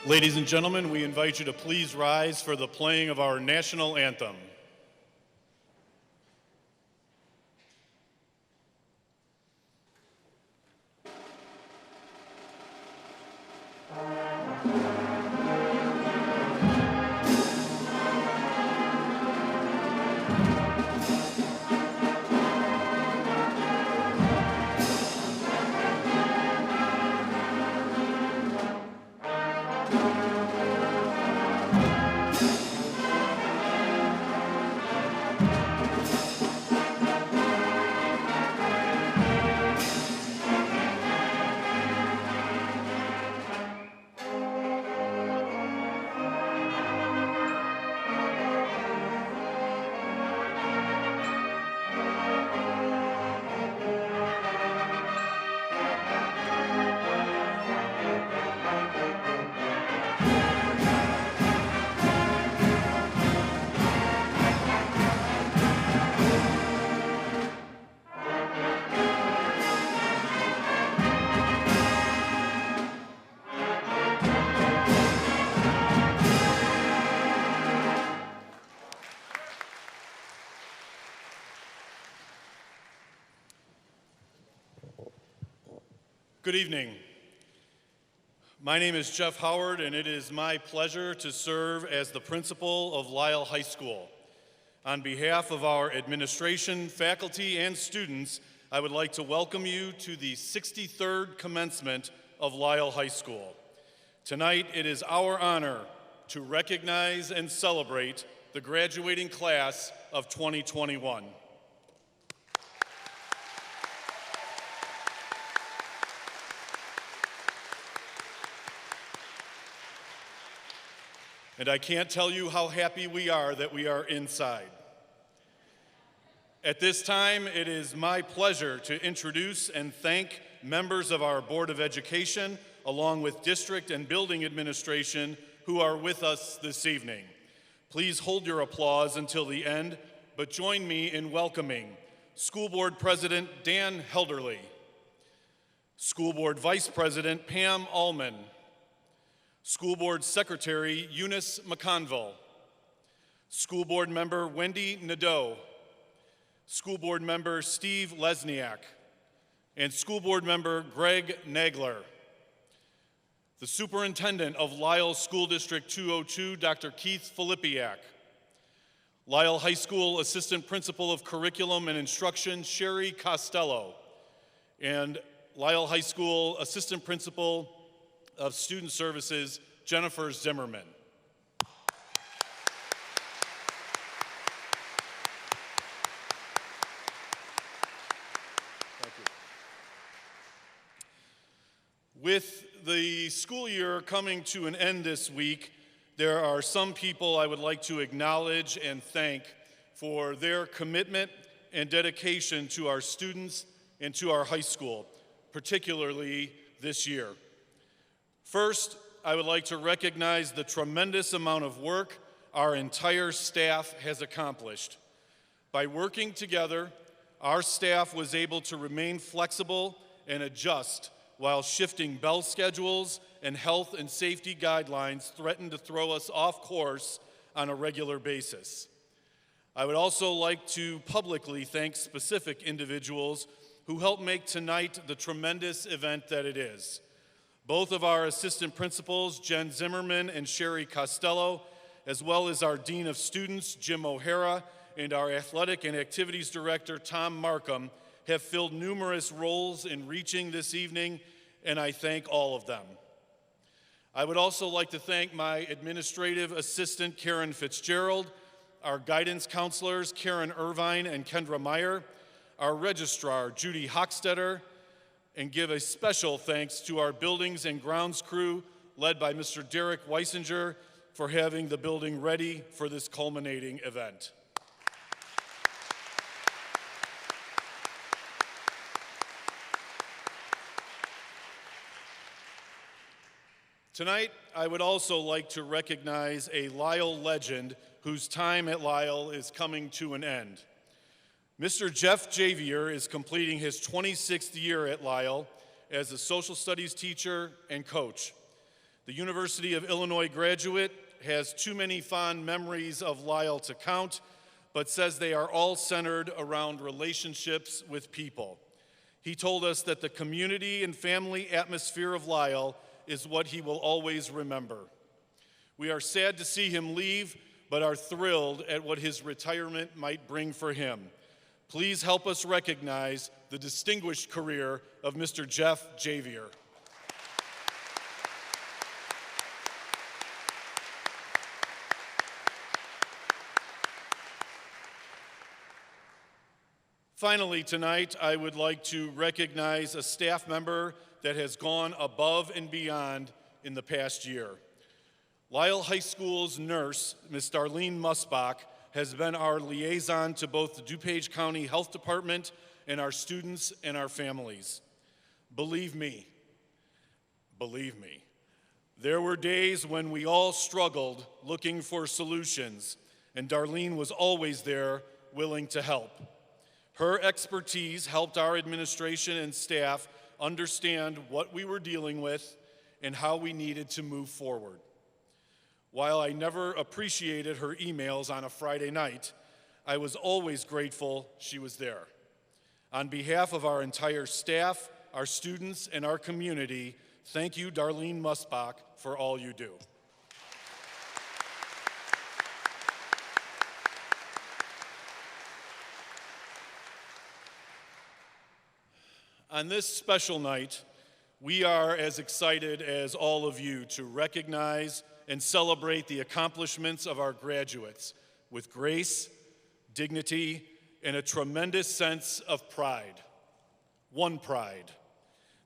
Ladies and gentlemen, we invite you to please rise for the playing of our national anthem. Good evening. My name is Jeff Howard, and it is my pleasure to serve as the principal of Lisle High School. On behalf of our administration, faculty, and students, I would like to welcome you to the 63rd commencement of Lisle High School. Tonight, it is our honor to recognize and celebrate the graduating class of 2021. And I can't tell you how happy we are that we are inside. At this time, it is my pleasure to introduce and thank members of our Board of Education, along with district and building administration, who are with us this evening. Please hold your applause until the end, but join me in welcoming School Board President Dan Helderly, School Board Vice President Pam Allman, School Board Secretary Eunice McConville, School Board Member Wendy Nadeau, School Board Member Steve Lesniak, and School Board Member Greg Nagler. The Superintendent of Lisle School District 202, Dr. Keith Filipiak. Lisle High School Assistant Principal of Curriculum and Instruction, Sherry Costello. And Lisle High School Assistant Principal of Student Services, Jennifer Zimmerman. Thank you. With the school year coming to an end this week, there are some people I would like to acknowledge and thank for their commitment and dedication to our students and to our high school, particularly this year. First, I would like to recognize the tremendous amount of work our entire staff has accomplished. By working together, our staff was able to remain flexible and adjust while shifting bell schedules and health and safety guidelines threatened to throw us off course on a regular basis. I would also like to publicly thank specific individuals who helped make tonight the tremendous event that it is. Both of our assistant principals, Jen Zimmerman and Sherry Costello, as well as our Dean of Students, Jim O'Hara, and our Athletic and Activities Director, Tom Markham, have filled numerous roles in reaching this evening, and I thank all of them. I would also like to thank my administrative assistant, Karen Fitzgerald, our guidance counselors, Karen Irvine and Kendra Meyer, our registrar, Judy Hochstetter, and give a special thanks to our buildings and grounds crew led by Mr. Derek Weisinger for having the building ready for this culminating event. Tonight, I would also like to recognize a Lisle legend whose time at Lisle is coming to an end. Mr. Jeff Javier is completing his 26th year at Lisle as a social studies teacher and coach. The University of Illinois graduate has too many fond memories of Lisle to count, but says they are all centered around relationships with people. He told us that the community and family atmosphere of Lisle is what he will always remember. We are sad to see him leave, but are thrilled at what his retirement might bring for him. Please help us recognize the distinguished career of Mr. Jeff Javier. Finally, tonight, I would like to recognize a staff member that has gone above and beyond in the past year. Lisle High School's nurse, Ms. Darlene Musbach, has been our liaison to both the DuPage County Health Department and our students and our families. Believe me, there were days when we all struggled looking for solutions, and Darlene was always there, willing to help. Her expertise helped our administration and staff understand what we were dealing with and how we needed to move forward. While I never appreciated her emails on a Friday night, I was always grateful she was there. On behalf of our entire staff, our students, and our community, thank you, Darlene Musbach, for all you do. On this special night, we are as excited as all of you to recognize and celebrate the accomplishments of our graduates with grace, dignity, and a tremendous sense of pride. One pride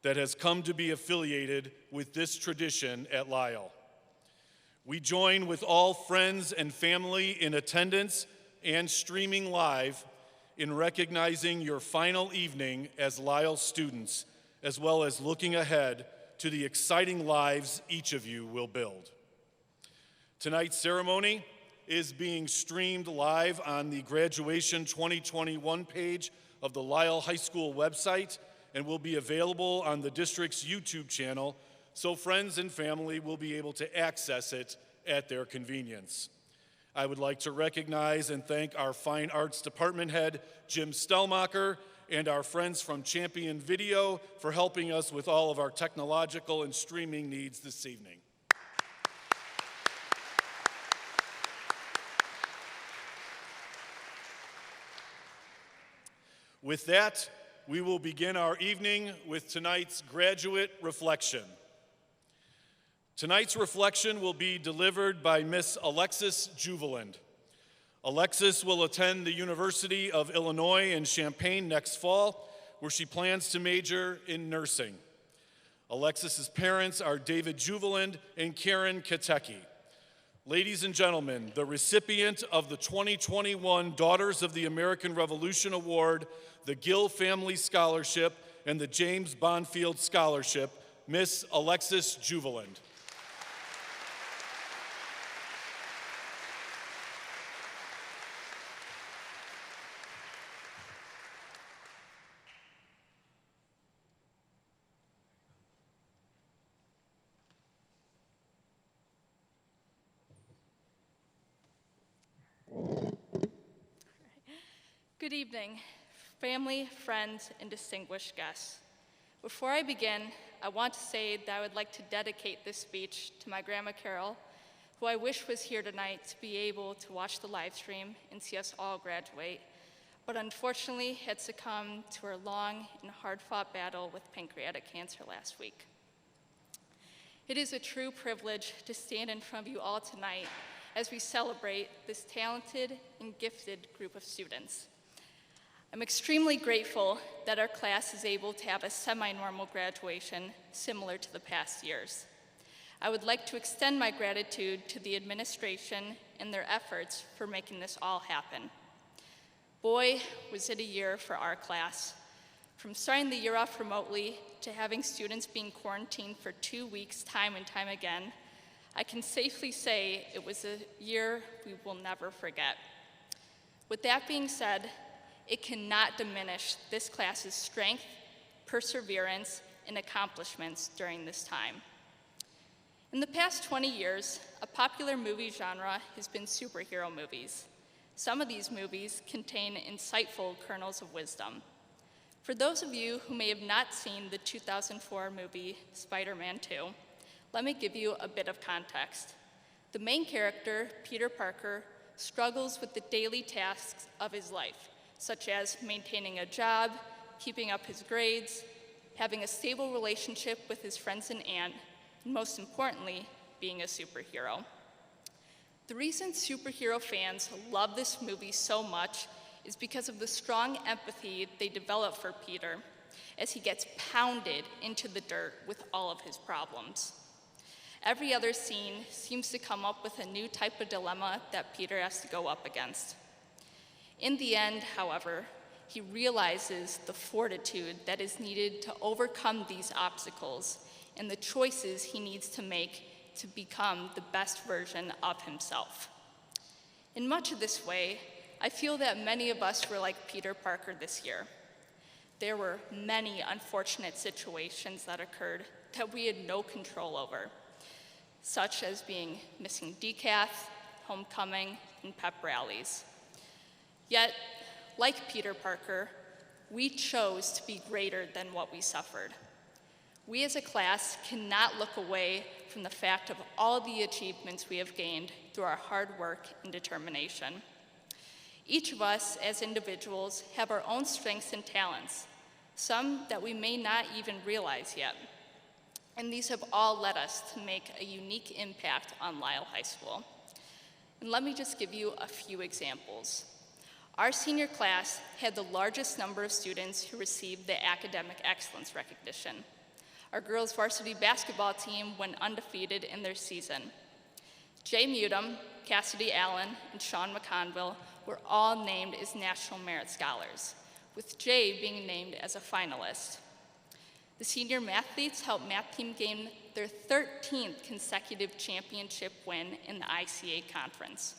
that has come to be affiliated with this tradition at Lisle. We join with all friends and family in attendance and streaming live in recognizing your final evening as Lisle students, as well as looking ahead to the exciting lives each of you will build. Tonight's ceremony is being streamed live on the Graduation 2021 page of the Lisle High School website and will be available on the district's YouTube channel, so friends and family will be able to access it at their convenience. I would like to recognize and thank our Fine Arts Department Head, Jim Stellmacher, and our friends from Champion Video for helping us with all of our technological and streaming needs this evening. With that, we will begin our evening with tonight's graduate reflection. Tonight's reflection will be delivered by Miss Alexis Juveland. Alexis will attend the University of Illinois in Champaign next fall, where she plans to major in nursing. Alexis's parents are David Juveland and Karen Katecki. Ladies and gentlemen, the recipient of the 2021 Daughters of the American Revolution Award, the Gill Family Scholarship, and the James Bonfield Scholarship, Miss Alexis Juveland. Good evening, family, friends, and distinguished guests. Before I begin, I want to say that I would like to dedicate this speech to my Grandma Carol, who I wish was here tonight to be able to watch the live stream and see us all graduate, but unfortunately had succumbed to her long and hard-fought battle with pancreatic cancer last week. It is a true privilege to stand in front of you all tonight as we celebrate this talented and gifted group of students. I'm extremely grateful that our class is able to have a semi-normal graduation similar to the past years. I would like to extend my gratitude to the administration and their efforts for making this all happen. Boy, was it a year for our class. From starting the year off remotely to having students being quarantined for 2 weeks time and time again, I can safely say it was a year we will never forget. With that being said, it cannot diminish this class's strength, perseverance, and accomplishments during this time. In the past 20 years, a popular movie genre has been superhero movies. Some of these movies contain insightful kernels of wisdom. For those of you who may have not seen the 2004 movie Spider-Man 2, let me give you a bit of context. The main character, Peter Parker, struggles with the daily tasks of his life, such as maintaining a job, keeping up his grades, having a stable relationship with his friends and aunt, and most importantly, being a superhero. The reason superhero fans love this movie so much is because of the strong empathy they develop for Peter as he gets pounded into the dirt with all of his problems. Every other scene seems to come up with a new type of dilemma that Peter has to go up against. In the end, however, he realizes the fortitude that is needed to overcome these obstacles and the choices he needs to make to become the best version of himself. In much of this way, I feel that many of us were like Peter Parker this year. There were many unfortunate situations that occurred that we had no control over, such as being missing decaf, homecoming, and pep rallies. Yet, like Peter Parker, we chose to be greater than what we suffered. We as a class cannot look away from the fact of all the achievements we have gained through our hard work and determination. Each of us as individuals have our own strengths and talents, some that we may not even realize yet. And these have all led us to make a unique impact on Lisle High School. And let me just give you a few examples. Our senior class had the largest number of students who received the academic excellence recognition. Our girls varsity basketball team went undefeated in their season. Jay Mutum, Cassidy Allen, and Sean McConville were all named as National Merit Scholars, with Jay being named as a finalist. The senior mathletes helped math team gain their 13th consecutive championship win in the ICA conference.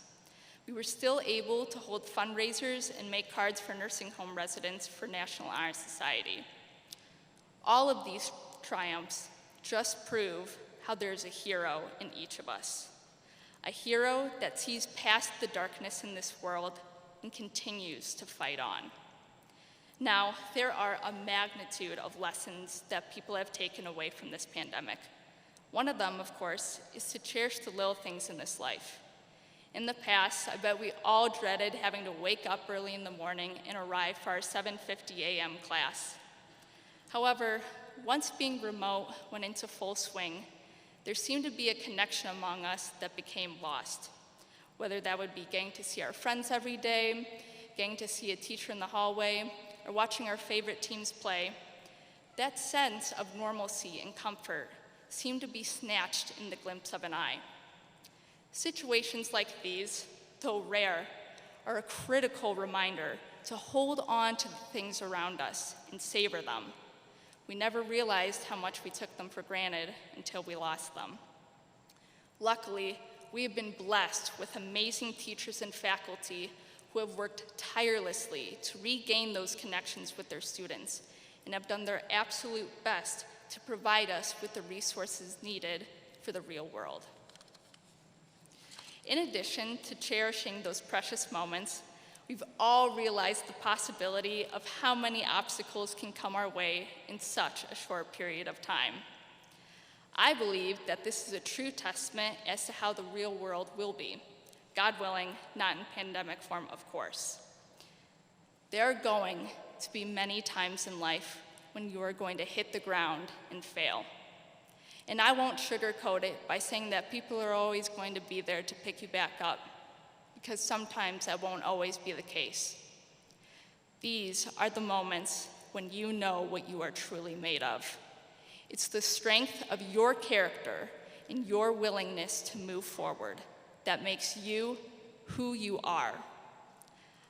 We were still able to hold fundraisers and make cards for nursing home residents for National Honor Society. All of these triumphs just prove how there's a hero in each of us. A hero that sees past the darkness in this world and continues to fight on. Now, there are a magnitude of lessons that people have taken away from this pandemic. One of them, of course, is to cherish the little things in this life. In the past, I bet we all dreaded having to wake up early in the morning and arrive for our 7:50 a.m. class. However, once being remote went into full swing, there seemed to be a connection among us that became lost. Whether that would be getting to see our friends every day, getting to see a teacher in the hallway, or watching our favorite teams play, that sense of normalcy and comfort seemed to be snatched in the glimpse of an eye. Situations like these, though rare, are a critical reminder to hold on to the things around us and savor them. We never realized how much we took them for granted until we lost them. Luckily, we have been blessed with amazing teachers and faculty who have worked tirelessly to regain those connections with their students and have done their absolute best to provide us with the resources needed for the real world. In addition to cherishing those precious moments, we've all realized the possibility of how many obstacles can come our way in such a short period of time. I believe that this is a true testament as to how the real world will be. God willing, not in pandemic form, of course. There are going to be many times in life when you are going to hit the ground and fail. And I won't sugarcoat it by saying that people are always going to be there to pick you back up, because sometimes that won't always be the case. These are the moments when you know what you are truly made of. It's the strength of your character and your willingness to move forward that makes you who you are.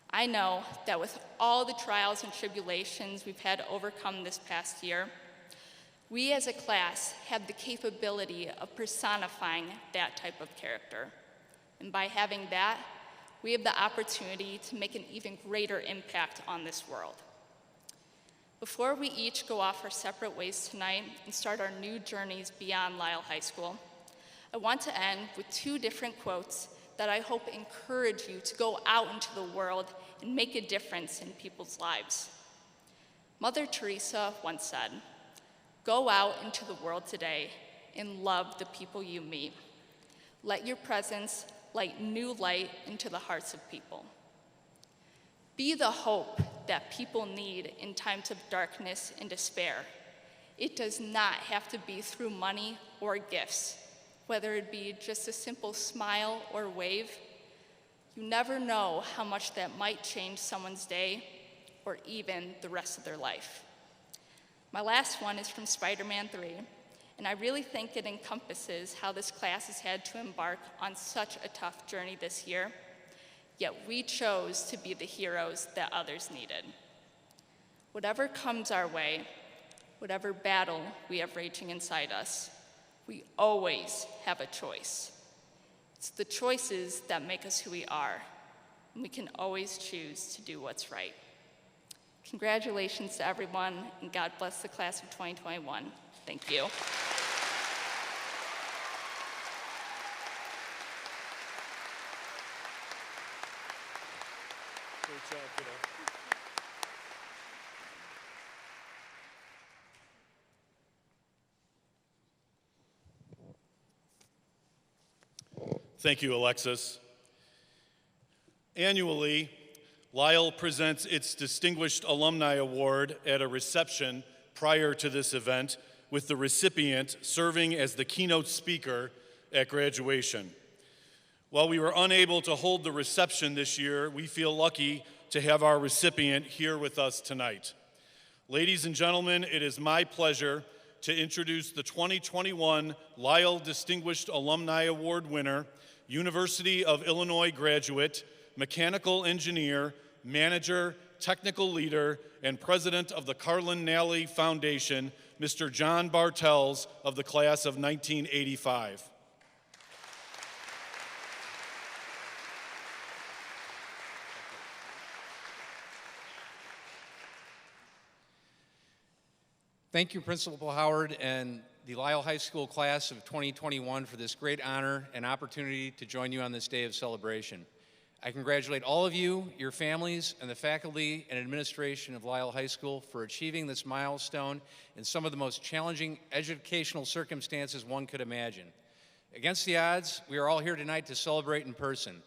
I know that with all the trials and tribulations we've had to overcome this past year, we as a class have the capability of personifying that type of character. And by having that, we have the opportunity to make an even greater impact on this world. Before we each go off our separate ways tonight and start our new journeys beyond Lisle High School, I want to end with two different quotes that I hope encourage you to go out into the world and make a difference in people's lives. Mother Teresa once said, "Go out into the world today and love the people you meet. Let your presence light new light into the hearts of people." Be the hope that people need in times of darkness and despair. It does not have to be through money or gifts, whether it be just a simple smile or wave. You never know how much that might change someone's day or even the rest of their life. My last one is from Spider-Man 3, and I really think it encompasses how this class has had to embark on such a tough journey this year, yet we chose to be the heroes that others needed. Whatever comes our way, whatever battle we have raging inside us, we always have a choice. It's the choices that make us who we are, and we can always choose to do what's right. Congratulations to everyone, and God bless the class of 2021. Thank you. Great job, kiddo. Thank you, Alexis. Annually, Lisle presents its Distinguished Alumni Award at a reception prior to this event, with the recipient serving as the keynote speaker at graduation. While we were unable to hold the reception this year, we feel lucky to have our recipient here with us tonight. Ladies and gentlemen, it is my pleasure to introduce the 2021 Lisle Distinguished Alumni Award winner, University of Illinois graduate, mechanical engineer, manager, technical leader, and president of the Carlin Nally Foundation, Mr. John Bartels of the class of 1985. Thank you, Principal Howard and the Lisle High School class of 2021 for this great honor and opportunity to join you on this day of celebration. I congratulate all of you, your families, and the faculty and administration of Lisle High School for achieving this milestone in some of the most challenging educational circumstances one could imagine. Against the odds, we are all here tonight to celebrate in person.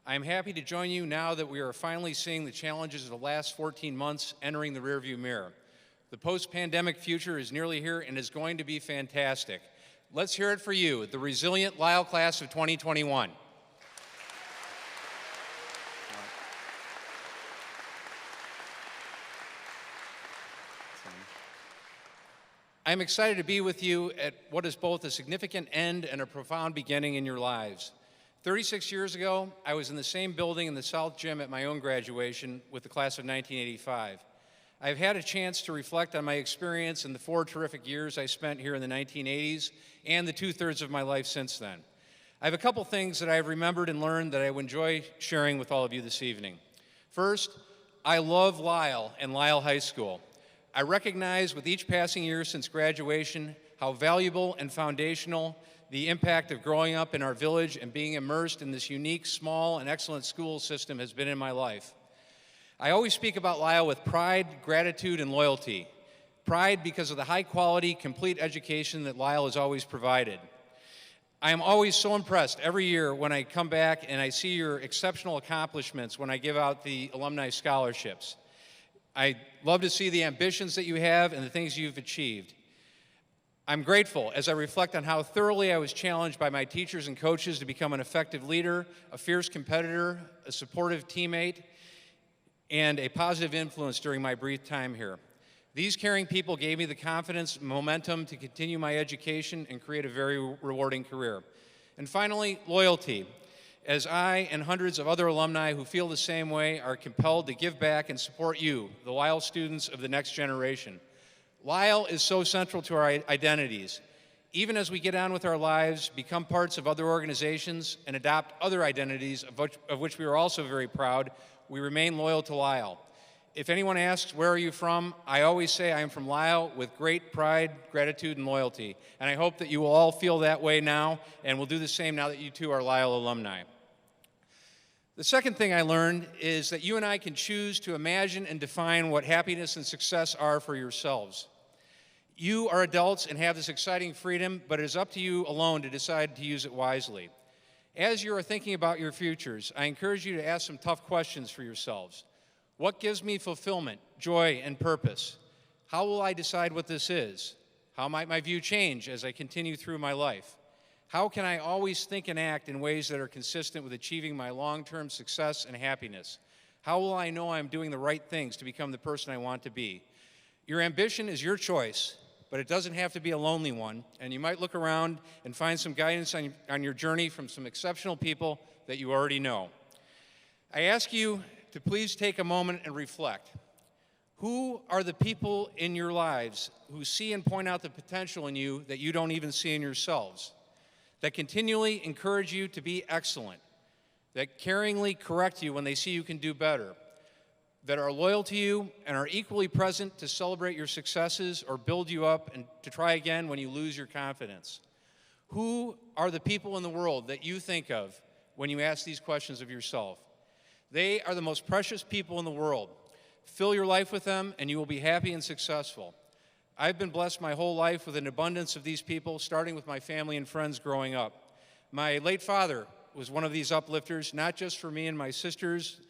I am happy to join you now that we are finally seeing the challenges of the last 14 months entering the rearview mirror. The post-pandemic future is nearly here and is going to be fantastic. Let's hear it for you, the resilient Lisle class of 2021. I'm excited to be with you at what is both a significant end and a profound beginning in your lives. 36 years ago, I was in the same building in the South Gym at my own graduation with the class of 1985. I've had a chance to reflect on my experience in the 4 terrific years I spent here in the 1980s and the 2/3 of my life since then. I have a couple things that I've remembered and learned that I would enjoy sharing with all of you this evening. First, I love Lisle and Lisle High School. I recognize with each passing year since graduation how valuable and foundational the impact of growing up in our village and being immersed in this unique, small, and excellent school system has been in my life. I always speak about Lisle with pride, gratitude, and loyalty. Pride because of the high-quality, complete education that Lisle has always provided. I am always so impressed every year when I come back and I see your exceptional accomplishments when I give out the alumni scholarships. I love to see the ambitions that you have and the things you've achieved. I'm grateful as I reflect on how thoroughly I was challenged by my teachers and coaches to become an effective leader, a fierce competitor, a supportive teammate, and a positive influence during my brief time here. These caring people gave me the confidence and momentum to continue my education and create a very rewarding career. And finally, loyalty. As I and hundreds of other alumni who feel the same way are compelled to give back and support you, the Lisle students of the next generation. Lisle is so central to our identities. Even as we get on with our lives, become parts of other organizations, and adopt other identities of which we are also very proud, we remain loyal to Lisle. If anyone asks, where are you from? I always say I am from Lisle with great pride, gratitude, and loyalty. And I hope that you will all feel that way now, and will do the same now that you too are Lisle alumni. The second thing I learned is that you and I can choose to imagine and define what happiness and success are for yourselves. You are adults and have this exciting freedom, but it is up to you alone to decide to use it wisely. As you are thinking about your futures, I encourage you to ask some tough questions for yourselves. What gives me fulfillment, joy, and purpose? How will I decide what this is? How might my view change as I continue through my life? How can I always think and act in ways that are consistent with achieving my long-term success and happiness? How will I know I'm doing the right things to become the person I want to be? Your ambition is your choice, but it doesn't have to be a lonely one, and you might look around and find some guidance on your journey from some exceptional people that you already know. I ask you to please take a moment and reflect. Who are the people in your lives who see and point out the potential in you that you don't even see in yourselves, that continually encourage you to be excellent, that caringly correct you when they see you can do better, that are loyal to you and are equally present to celebrate your successes or build you up and to try again when you lose your confidence? Who are the people in the world that you think of when you ask these questions of yourself? They are the most precious people in the world. Fill your life with them and you will be happy and successful. I've been blessed my whole life with an abundance of these people, starting with my family and friends growing up. My late father was one of these uplifters, not just for me and my sisters,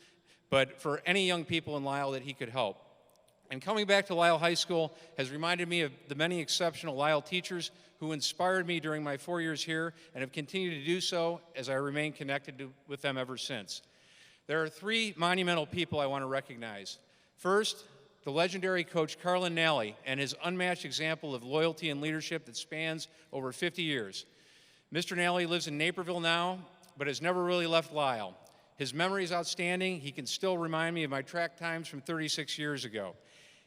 but for any young people in Lisle that he could help. And coming back to Lisle High School has reminded me of the many exceptional Lisle teachers who inspired me during my 4 years here and have continued to do so as I remain connected with them ever since. There are three monumental people I want to recognize. First, the legendary coach Carlin Nally and his unmatched example of loyalty and leadership that spans over 50 years. Mr. Nally lives in Naperville now, but has never really left Lisle. His memory is outstanding. He can still remind me of my track times from 36 years ago.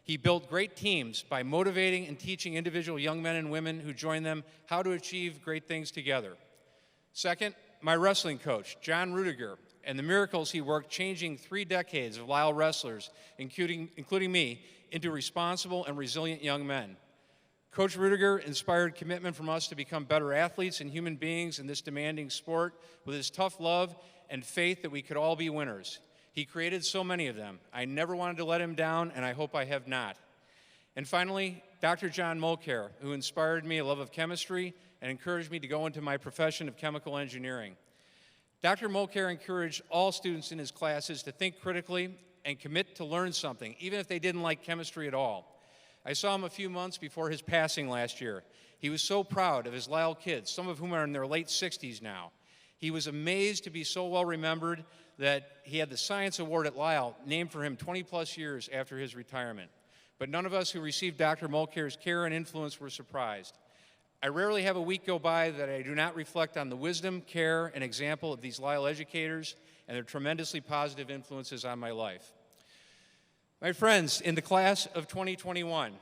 He built great teams by motivating and teaching individual young men and women who joined them how to achieve great things together. Second, my wrestling coach, John Rudiger, and the miracles he worked changing 3 decades of Lisle wrestlers, including me, into responsible and resilient young men. Coach Rudiger inspired commitment from us to become better athletes and human beings in this demanding sport with his tough love and faith that we could all be winners. He created so many of them. I never wanted to let him down, and I hope I have not. And finally, Dr. John Mulcair, who inspired me a love of chemistry and encouraged me to go into my profession of chemical engineering. Dr. Mulcair encouraged all students in his classes to think critically and commit to learn something, even if they didn't like chemistry at all. I saw him a few months before his passing last year. He was so proud of his Lisle kids, some of whom are in their late 60s now. He was amazed to be so well remembered that he had the Science Award at Lisle named for him 20-plus years after his retirement. But none of us who received Dr. Mulcair's care and influence were surprised. I rarely have a week go by that I do not reflect on the wisdom, care, and example of these Lisle educators and their tremendously positive influences on my life. My friends, in the class of 2021,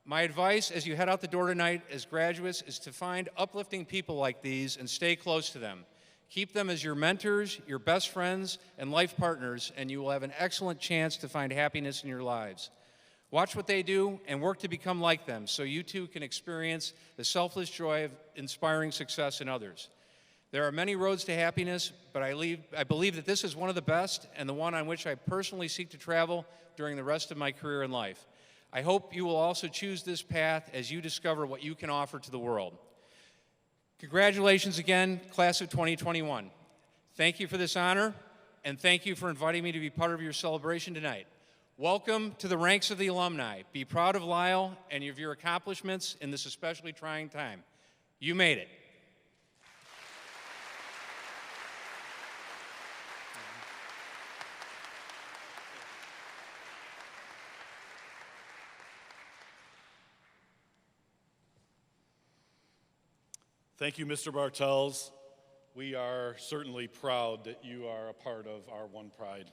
my advice as you head out the door tonight as graduates is to find uplifting people like these and stay close to them. Keep them as your mentors, your best friends, and life partners, and you will have an excellent chance to find happiness in your lives. Watch what they do and work to become like them so you too can experience the selfless joy of inspiring success in others. There are many roads to happiness, but I believe that this is one of the best and the one on which I personally seek to travel during the rest of my career in life. I hope you will also choose this path as you discover what you can offer to the world. Congratulations again, class of 2021. Thank you for this honor, and thank you for inviting me to be part of your celebration tonight. Welcome to the ranks of the alumni. Be proud of Lisle and of your accomplishments in this especially trying time. You made it. Thank you, Mr. Bartels. We are certainly proud that you are a part of our One Pride.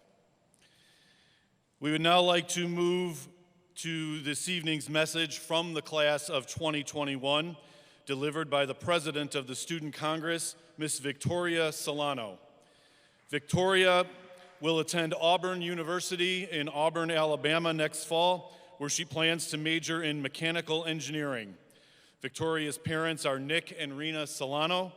We would now like to move to this evening's message from the class of 2021, delivered by the President of the Student Congress, Ms. Victoria Solano. Victoria will attend Auburn University in Auburn, Alabama next fall, where she plans to major in mechanical engineering. Victoria's parents are Nick and Rena Solano.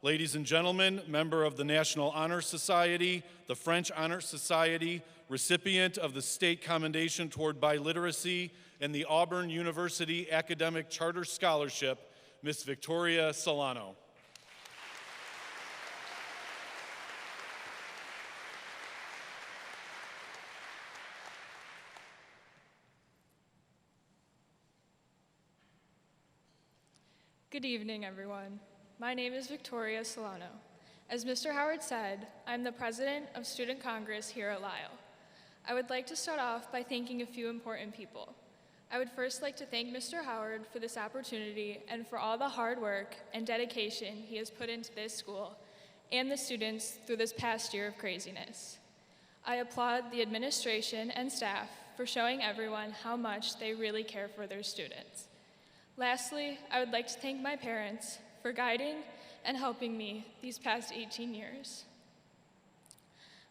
Ladies and gentlemen, member of the National Honor Society, the French Honor Society, recipient of the State Commendation toward Biliteracy, and the Auburn University Academic Charter Scholarship, Miss Victoria Solano. Good evening, everyone. My name is Victoria Solano. As Mr. Howard said, I'm the president of Student Congress here at Lisle. I would like to start off by thanking a few important people. I would first like to thank Mr. Howard for this opportunity and for all the hard work and dedication he has put into this school and the students through this past year of craziness. I applaud the administration and staff for showing everyone how much they really care for their students. Lastly, I would like to thank my parents for guiding and helping me these past 18 years.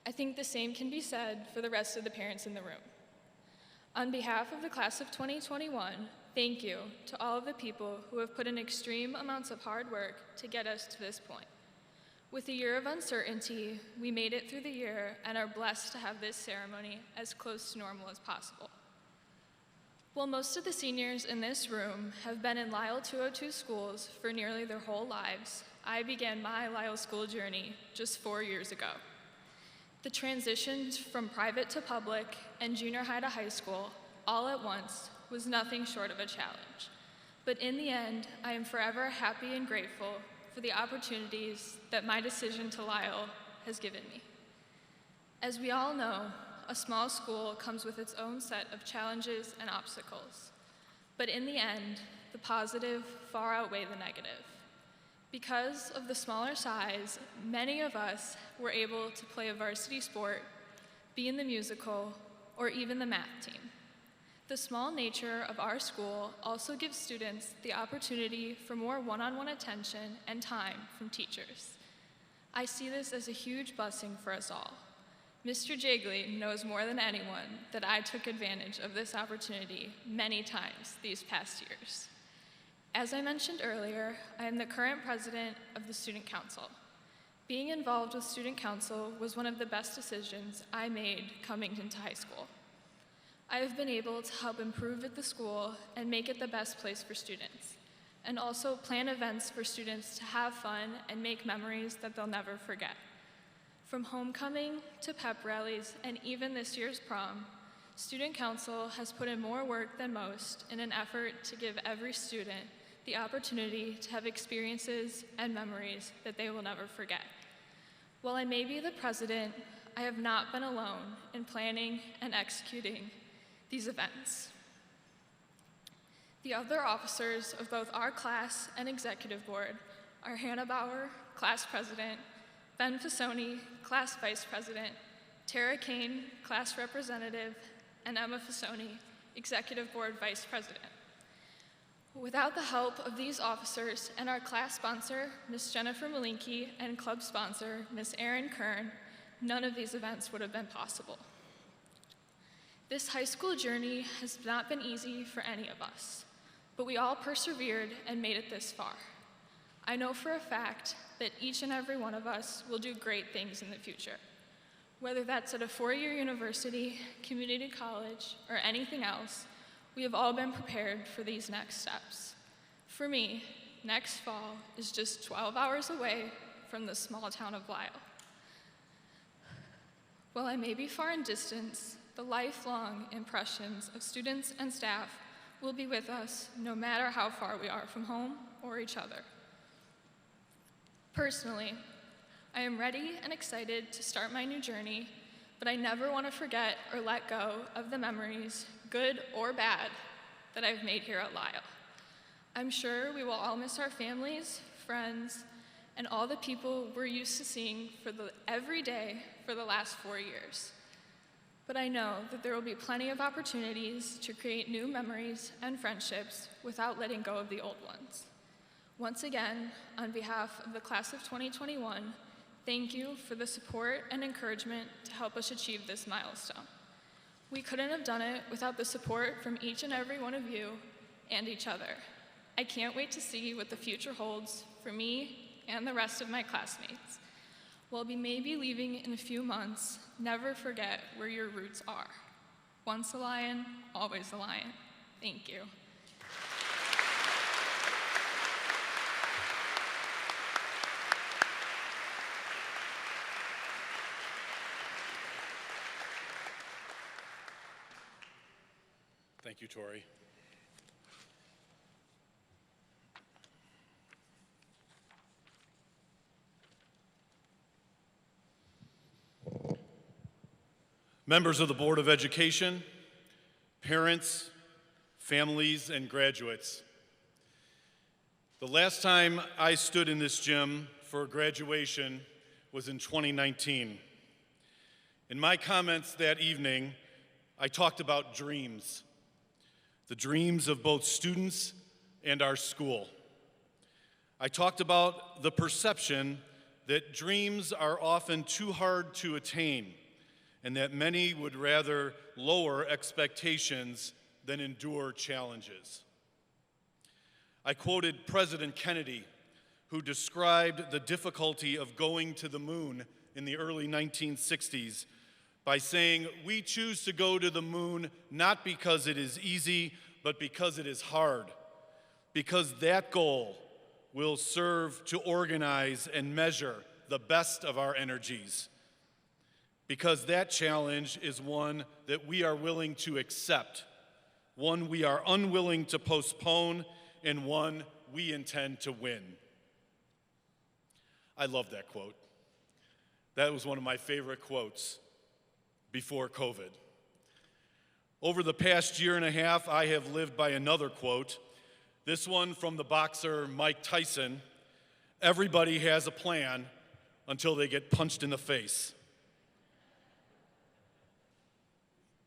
I think the same can be said for the rest of the parents in the room. On behalf of the class of 2021, thank you to all of the people who have put in extreme amounts of hard work to get us to this point. With a year of uncertainty, we made it through the year and are blessed to have this ceremony as close to normal as possible. While most of the seniors in this room have been in Lisle 202 schools for nearly their whole lives, I began my Lisle school journey just 4 years ago. The transitions from private to public and junior high to high school all at once was nothing short of a challenge. But in the end, I am forever happy and grateful for the opportunities that my decision to Lisle has given me. As we all know, a small school comes with its own set of challenges and obstacles. But in the end, the positive far outweigh the negative. Because of the smaller size, many of us were able to play a varsity sport, be in the musical, or even the math team. The small nature of our school also gives students the opportunity for more one-on-one attention and time from teachers. I see this as a huge blessing for us all. Mr. Jigley knows more than anyone that I took advantage of this opportunity many times these past years. As I mentioned earlier, I am the current president of the Student Council. Being involved with Student Council was one of the best decisions I made coming into high school. I have been able to help improve at the school and make it the best place for students, and also plan events for students to have fun and make memories that they'll never forget. From homecoming to pep rallies and even this year's prom, Student Council has put in more work than most in an effort to give every student the opportunity to have experiences and memories that they will never forget. While I may be the president, I have not been alone in planning and executing these events. The other officers of both our class and executive board are Hannah Bauer, class president, Ben Fasoni, class vice president, Tara Kane, class representative, and Emma Fasoni, executive board vice president. Without the help of these officers and our class sponsor, Ms. Jennifer Malinke, and club sponsor, Ms. Erin Kern, none of these events would have been possible. This high school journey has not been easy for any of us, but we all persevered and made it this far. I know for a fact that each and every one of us will do great things in the future. Whether that's at a four-year university, community college, or anything else, we have all been prepared for these next steps. For me, next fall is just 12 hours away from the small town of Lisle. While I may be far in distance, the lifelong impressions of students and staff will be with us no matter how far we are from home or each other. Personally, I am ready and excited to start my new journey, but I never want to forget or let go of the memories, good or bad, that I've made here at Lisle. I'm sure we will all miss our families, friends, and all the people we're used to seeing every day for the last 4 years. But I know that there will be plenty of opportunities to create new memories and friendships without letting go of the old ones. Once again, on behalf of the class of 2021, Thank you for the support and encouragement to help us achieve this milestone. We couldn't have done it without the support from each and every one of you and each other. I can't wait to see what the future holds for me and the rest of my classmates. While we may be leaving in a few months, never forget where your roots are. Once a lion, always a lion. Thank you. Thank you, Tori. Members of the Board of Education, parents, families, and graduates. The last time I stood in this gym for graduation was in 2019. In my comments that evening, I talked about dreams, the dreams of both students and our school. I talked about the perception that dreams are often too hard to attain, and that many would rather lower expectations than endure challenges. I quoted President Kennedy, who described the difficulty of going to the moon in the early 1960s by saying, "We choose to go to the moon not because it is easy, but because it is hard, because that goal will serve to organize and measure the best of our energies, because that challenge is one that we are willing to accept, one we are unwilling to postpone, and one we intend to win." I love that quote. That was one of my favorite quotes before COVID. Over the past year and a half, I have lived by another quote, this one from the boxer Mike Tyson: "Everybody has a plan until they get punched in the face."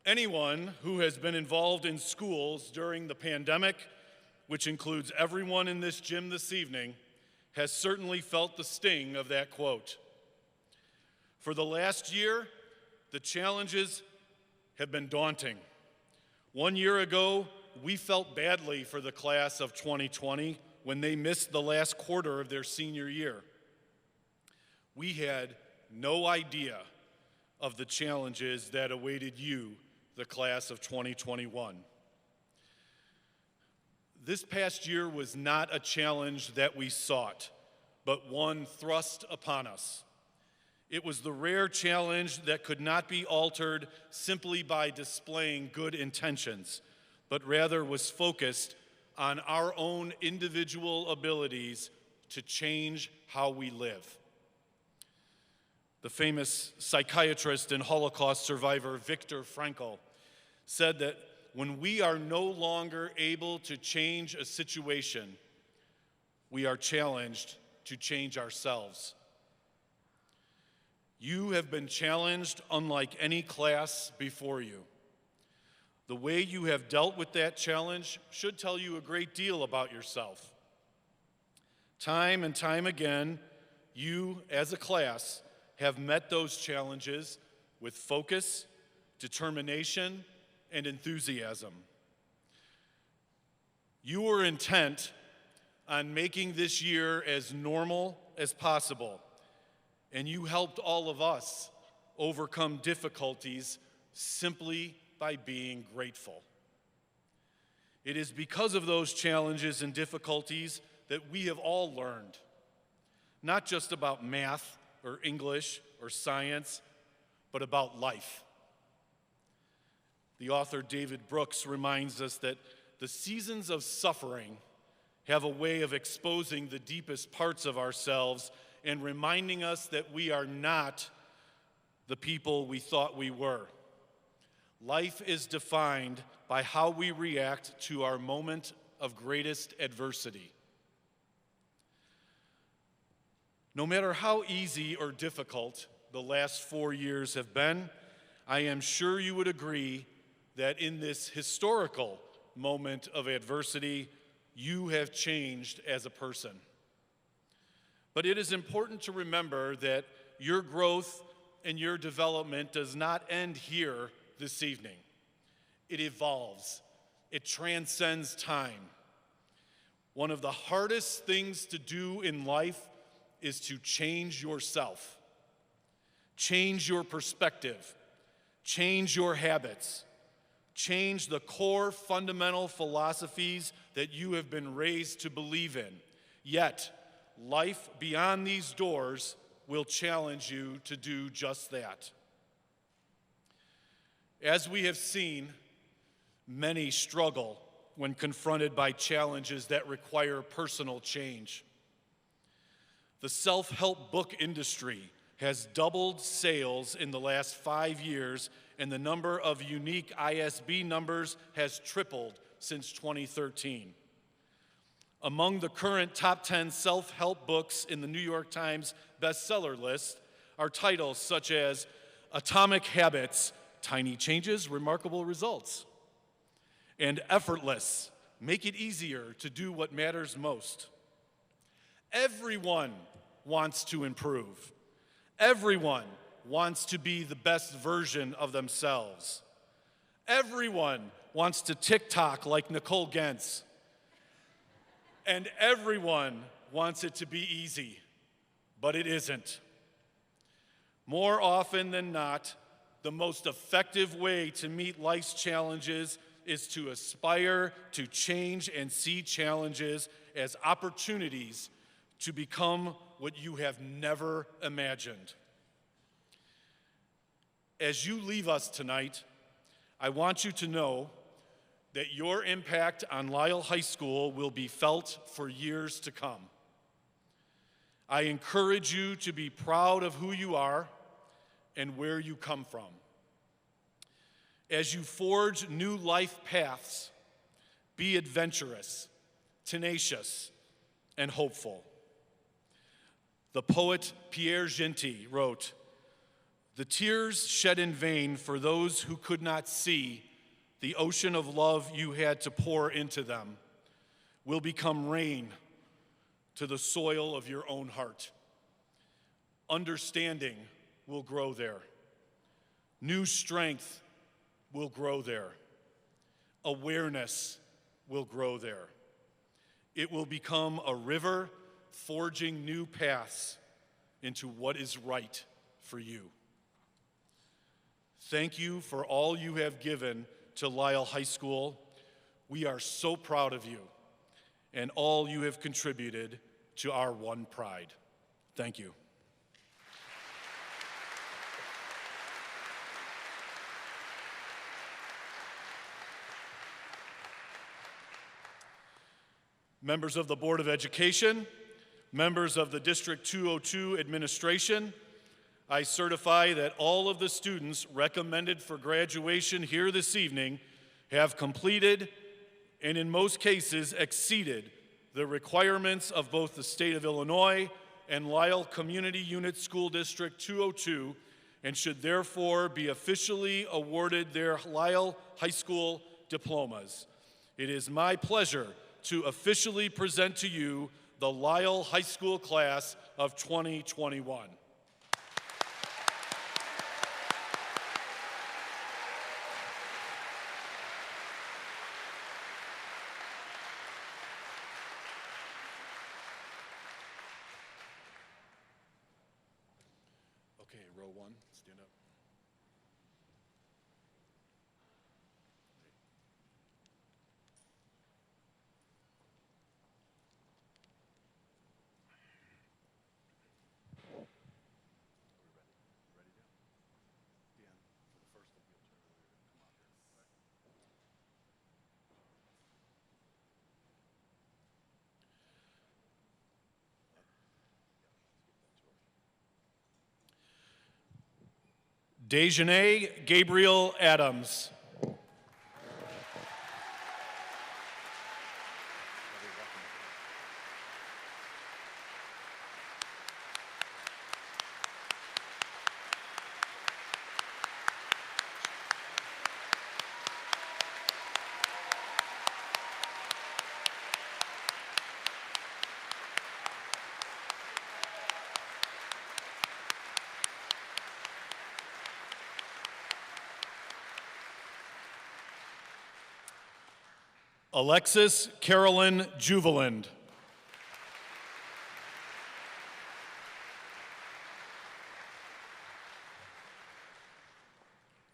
Anyone who has been involved in schools during the pandemic, which includes everyone in this gym this evening, has certainly felt the sting of that quote. For the last year, the challenges have been daunting. 1 year ago, we felt badly for the class of 2020 when they missed the last quarter of their senior year. We had no idea of the challenges that awaited you, the class of 2021. This past year was not a challenge that we sought, but one thrust upon us. It was the rare challenge that could not be altered simply by displaying good intentions, but rather was focused on our own individual abilities to change how we live. The famous psychiatrist and Holocaust survivor Viktor Frankl said that when we are no longer able to change a situation, we are challenged to change ourselves. You have been challenged unlike any class before you. The way you have dealt with that challenge should tell you a great deal about yourself. Time and time again, you as a class have met those challenges with focus, determination, and enthusiasm. You were intent on making this year as normal as possible, and you helped all of us overcome difficulties simply by being grateful. It is because of those challenges and difficulties that we have all learned, not just about math or English or science, but about life. The author David Brooks reminds us that the seasons of suffering have a way of exposing the deepest parts of ourselves and reminding us that we are not the people we thought we were. Life is defined by how we react to our moment of greatest adversity. No matter how easy or difficult the last 4 years have been, I am sure you would agree that in this historical moment of adversity, you have changed as a person. But it is important to remember that your growth and your development does not end here this evening. It evolves. It transcends time. One of the hardest things to do in life is to change yourself, change your perspective, change your habits, change the core fundamental philosophies that you have been raised to believe in. Yet, life beyond these doors will challenge you to do just that. As we have seen, many struggle when confronted by challenges that require personal change. The self-help book industry has doubled sales in the last 5 years, and the number of unique ISB numbers has tripled since 2013. Among the current top 10 self-help books in the New York Times bestseller list are titles such as Atomic Habits, Tiny Changes, Remarkable Results, and Effortless, Make It Easier to Do What Matters Most. Everyone wants to improve. Everyone wants to be the best version of themselves. Everyone wants to TikTok like Nicole Gentz. And everyone wants it to be easy, but it isn't. More often than not, the most effective way to meet life's challenges is to aspire to change and see challenges as opportunities to become what you have never imagined. As you leave us tonight, I want you to know that your impact on Lisle High School will be felt for years to come. I encourage you to be proud of who you are and where you come from. As you forge new life paths, be adventurous, tenacious, and hopeful. The poet Pierre Gentil wrote, "The tears shed in vain for those who could not see the ocean of love you had to pour into them will become rain to the soil of your own heart. Understanding will grow there. New strength will grow there. Awareness will grow there. It will become a river forging new paths into what is right for you." Thank you for all you have given to Lisle High School. We are so proud of you and all you have contributed to our one pride. Thank you. Members of the Board of Education, members of the District 202 administration, I certify that all of the students recommended for graduation here this evening have completed and in most cases exceeded the requirements of both the state of Illinois and Lisle Community Unit School District 202 and should therefore be officially awarded their Lisle High School diplomas. It is my pleasure to officially present to you the Lisle High School class of 2021. Okay, row one, stand up. Dejanay Gabriel Adams. Alexis Carolyn Juveland.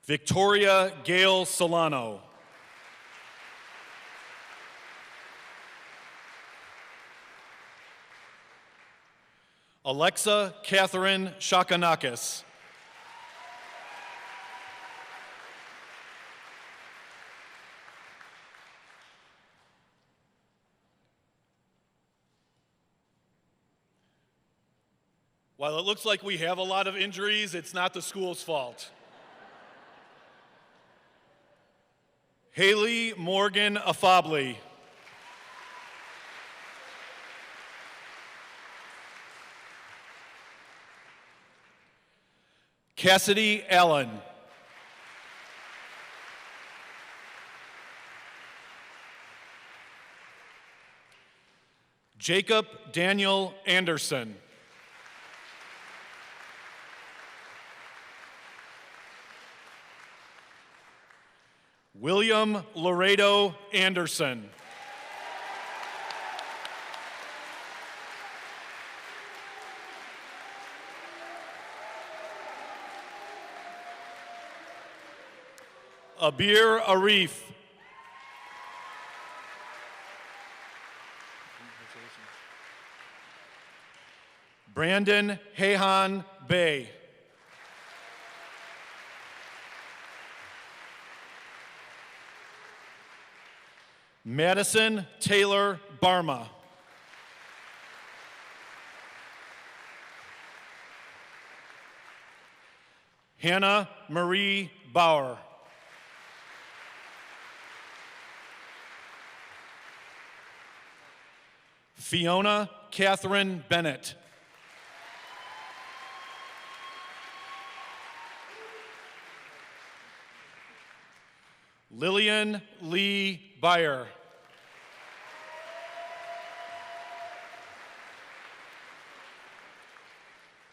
Victoria Gail Solano. Alexa Catherine Shakanakis. While it looks like we have a lot of injuries, it's not the school's fault. Haley Morgan Afabli. Cassidy Allen. Jacob Daniel Anderson. William Laredo Anderson. Abir Arif. Brandon Hehan Bay. Madison Taylor Barma. Hannah Marie Bauer. Fiona Catherine Bennett. Lillian Lee Beyer.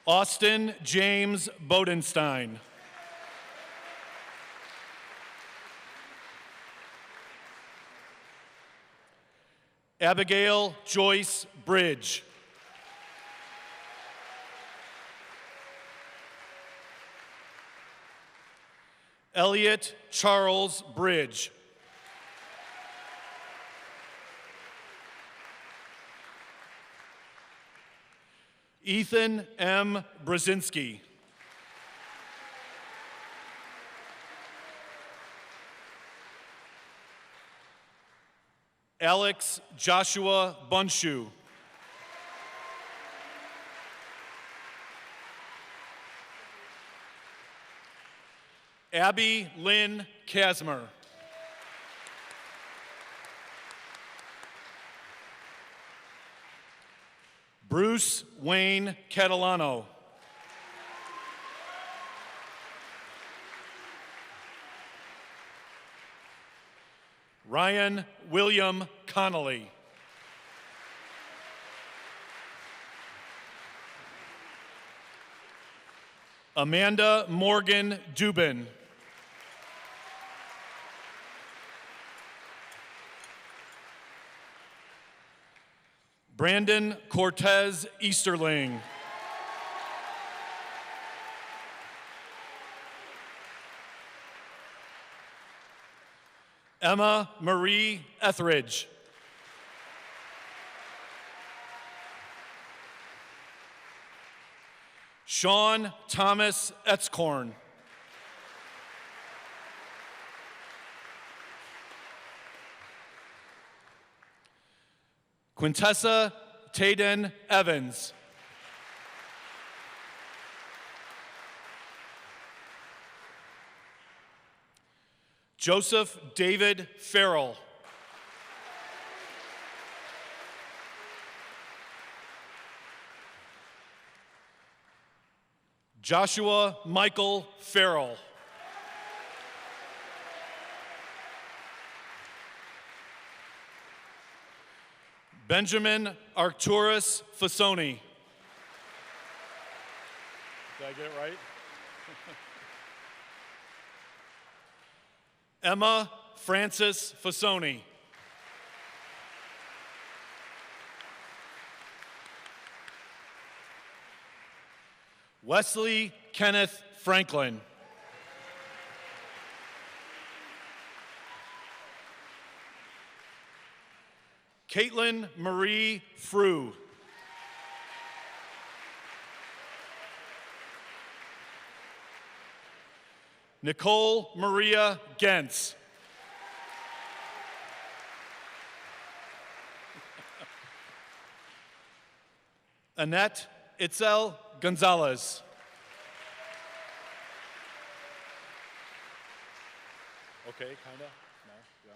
Austin James Bodenstein. Abigail Joyce Bridge. Elliot Charles Bridge. Ethan M. Brzezinski. Alex Joshua Bunshu. Abby Lynn Kasmer. Bruce Wayne Catalano. Ryan William Connolly. Amanda Morgan Dubin. Brandon Cortez Easterling. Emma Marie Etheridge. Sean Thomas Etzkorn. Quintessa Tayden Evans. Joseph David Farrell. Joshua Michael Farrell. Benjamin Arcturus Fasoni. Did I get it right? Emma Frances Fasoni. Wesley Kenneth Franklin. Caitlin Marie Frew. Nicole Maria Gentz. Annette Itzel Gonzalez. Okay, kinda? No? Yeah.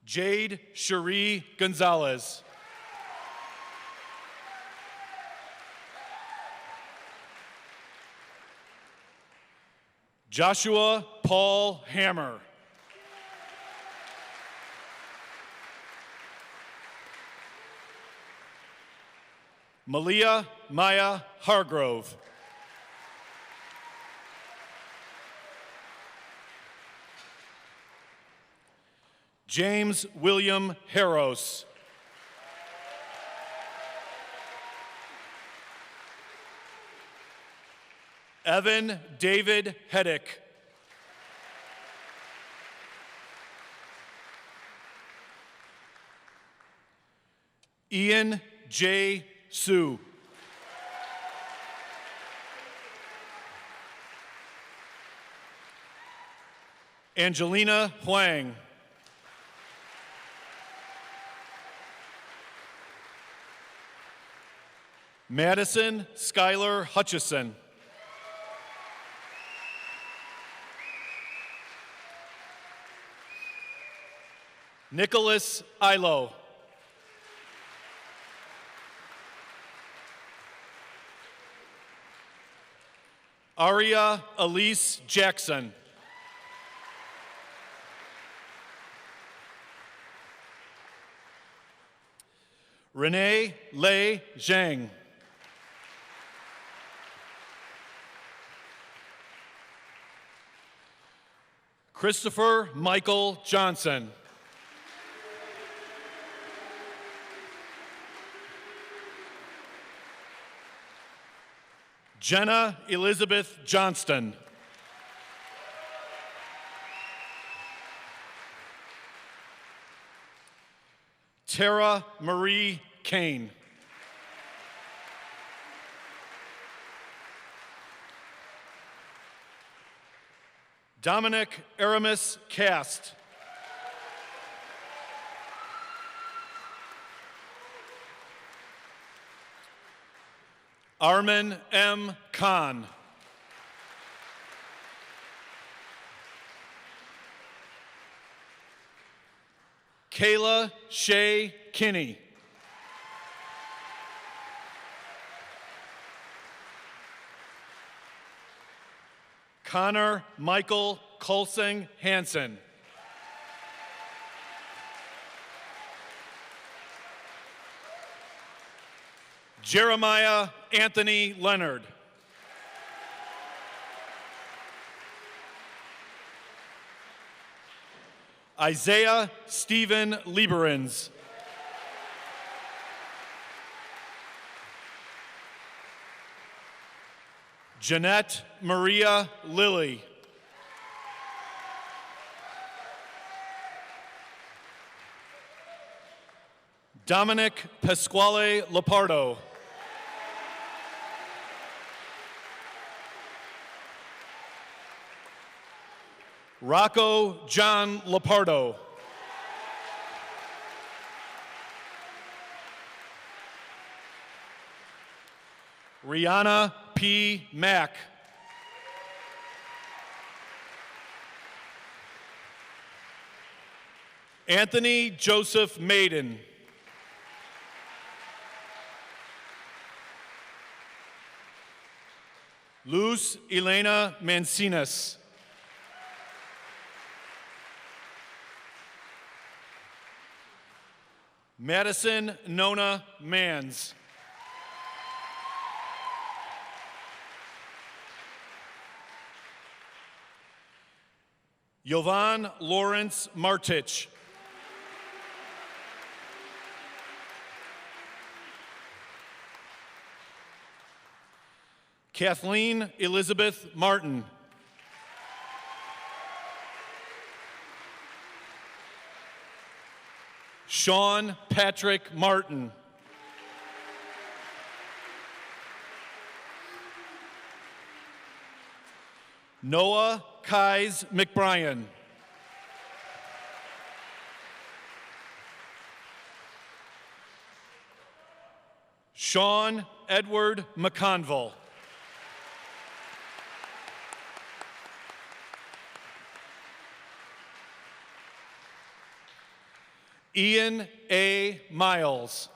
Jade Cherie Gonzalez. Joshua Paul Hammer. Malia Maya Hargrove. James William Harros. Evan David Heddick. Ian J. Sue. Angelina Huang. Madison Schuyler Hutchison. Nicholas Ilo. Aria Elise Jackson. Renee Lei Zhang. Christopher Michael Johnson. Jenna Elizabeth Johnston. Tara Marie Kane. Dominic Aramis Cast. Armin M. Khan. Kayla Shea Kinney. Connor Michael Colsing Hansen. Jeremiah Anthony Leonard. Isaiah Stephen Lieberens. Jeanette Maria Lilly. Dominic Pasquale Lepardo. Rocco John Lepardo. Rihanna P. Mack. Anthony Joseph Maiden. Luz Elena Mancinas. Madison Nona Mans. Yovan Lawrence Martich. Kathleen Elizabeth Martin. Sean Patrick Martin. Noah Kais McBrien. Sean Edward McConville. Ian A. Miles.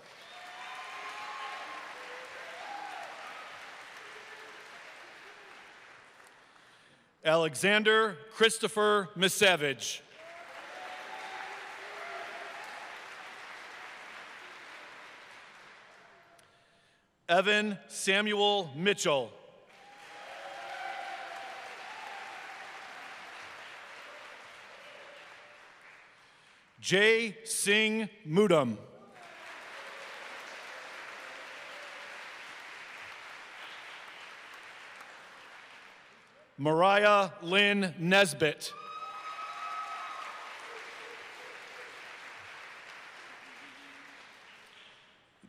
Alexander Christopher Misavage. Evan Samuel Mitchell. Jay Singh Mudam. Mariah Lynn Nesbitt.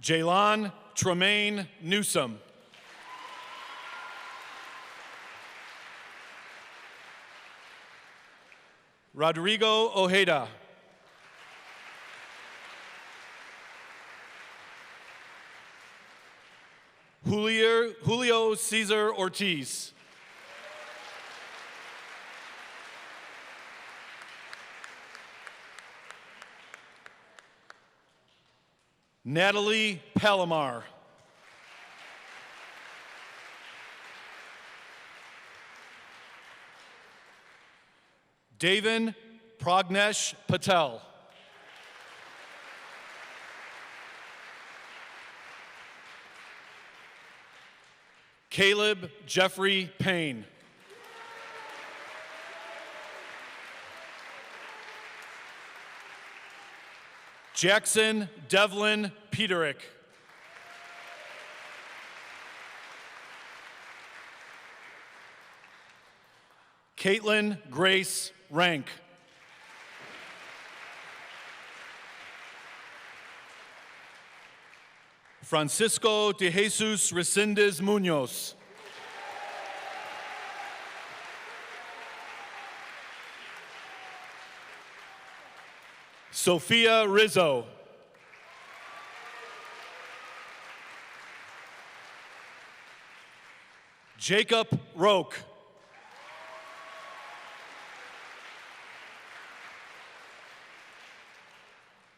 Jaylon Tremaine Newsom. Rodrigo Ojeda. Julio Cesar Ortiz. Natalie Palomar. Davin Pragnesh Patel. Caleb Jeffrey Payne. Jackson Devlin Peterick. Caitlin Grace Rank. Francisco de Jesus Resendez Munoz. Sophia Rizzo. Jacob Roque.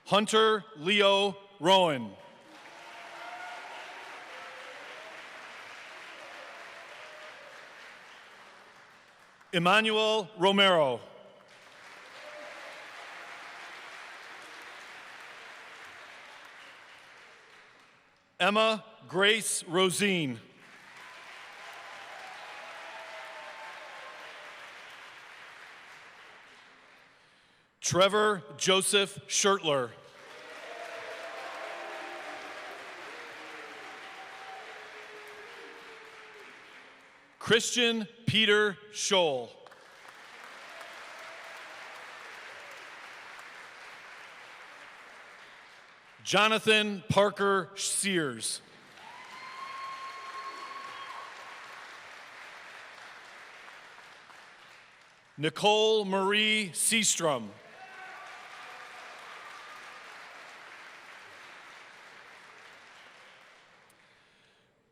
Hunter Leo Rowan. Emmanuel Romero. Emma Grace Rosine. Trevor Joseph Shirtler. Christian Peter Scholl. Jonathan Parker Sears. Nicole Marie Seastrom.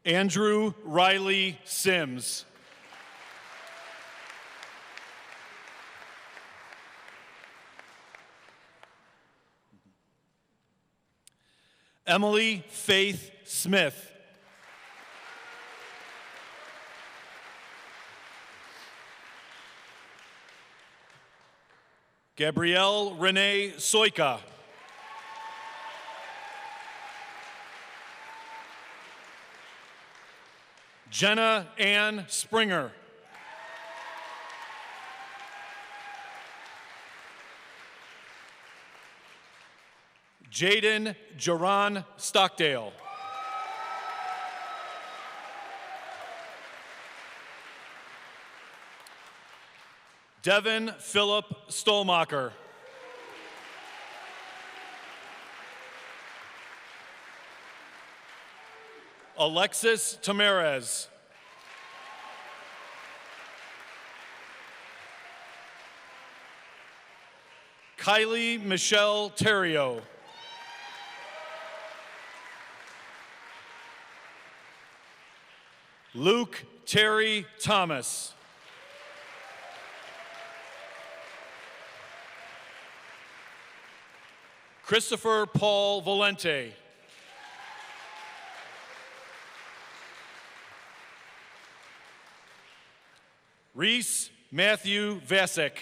Andrew Riley Sims. Emily Faith Smith. Gabrielle Renee Soika. Jenna Ann Springer. Jaden Jaron Stockdale. Devin Philip Stolmacher. Alexis Tamarez. Kylie Michelle Terrio. Luke Terry Thomas. Christopher Paul Valente. Reese Matthew Vasek.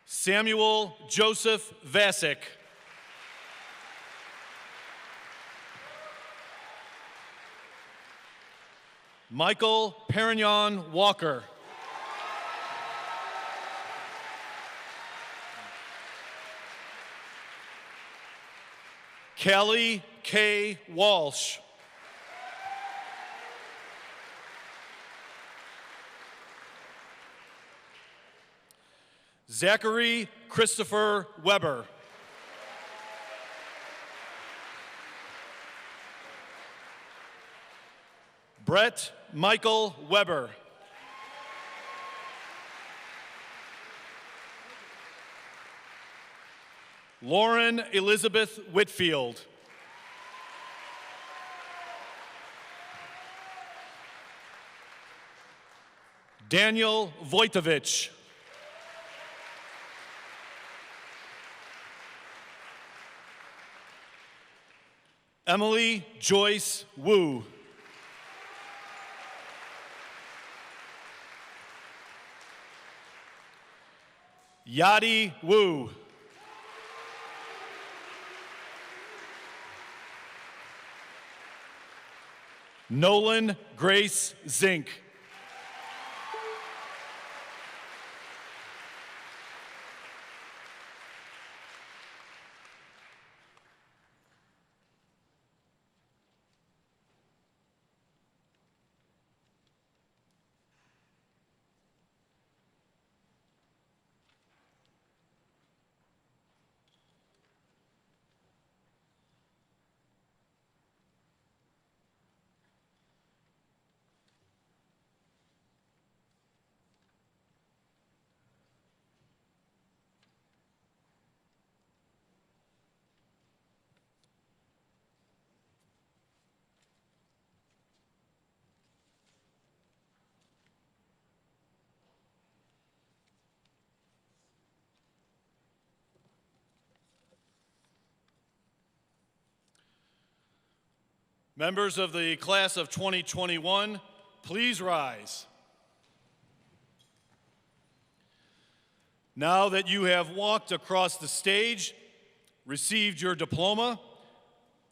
Samuel Joseph Vasek. Michael Perignon Walker. Callie K. Walsh. Zachary Christopher Weber. Brett Michael Weber. Lauren Elizabeth Whitfield. Daniel Vojtovich. Emily Joyce Wu. Yadi Wu. Nolan Grace Zink. Members of the class of 2021, please rise. Now that you have walked across the stage, received your diploma,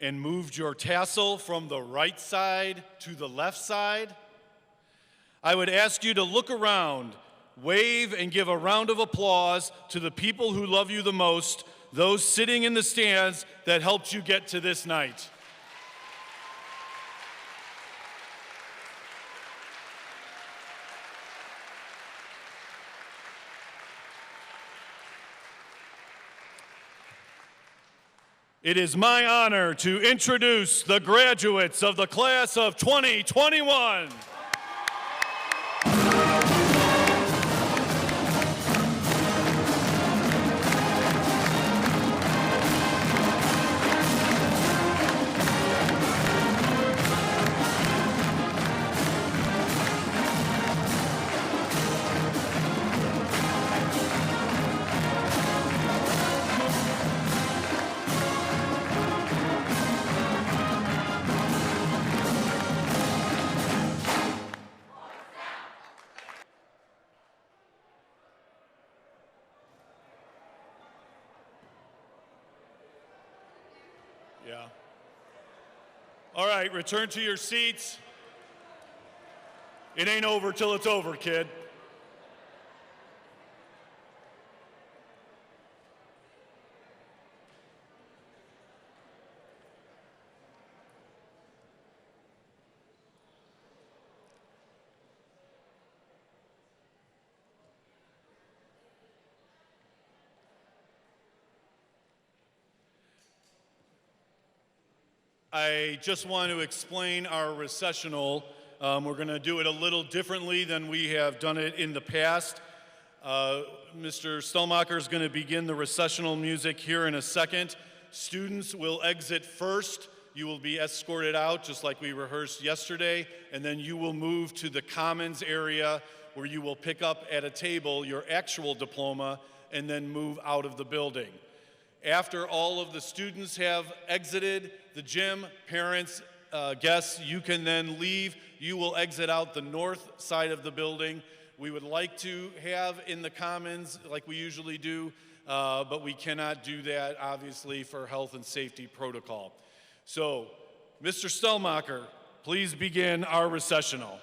and moved your tassel from the right side to the left side, I would ask you to look around, wave, and give a round of applause to the people who love you the most, those sitting in the stands that helped you get to this night. It is my honor to introduce the graduates of the class of 2021. Yeah. All right, return to your seats. It ain't over till it's over, kid. I just want to explain our recessional. We're going to do it a little differently than we have done it in the past. Mr. Stellmacher is going to begin the recessional music here in a second. Students will exit first. You will be escorted out just like we rehearsed yesterday, and then you will move to the Commons area where you will pick up at a table your actual diploma and then move out of the building. After all of the students have exited the gym, parents, guests, you can then leave. You will exit out the north side of the building. We would like to have in the Commons like we usually do, but we cannot do that, obviously, for health and safety protocol. So, Mr. Stellmacher, please begin our recessional.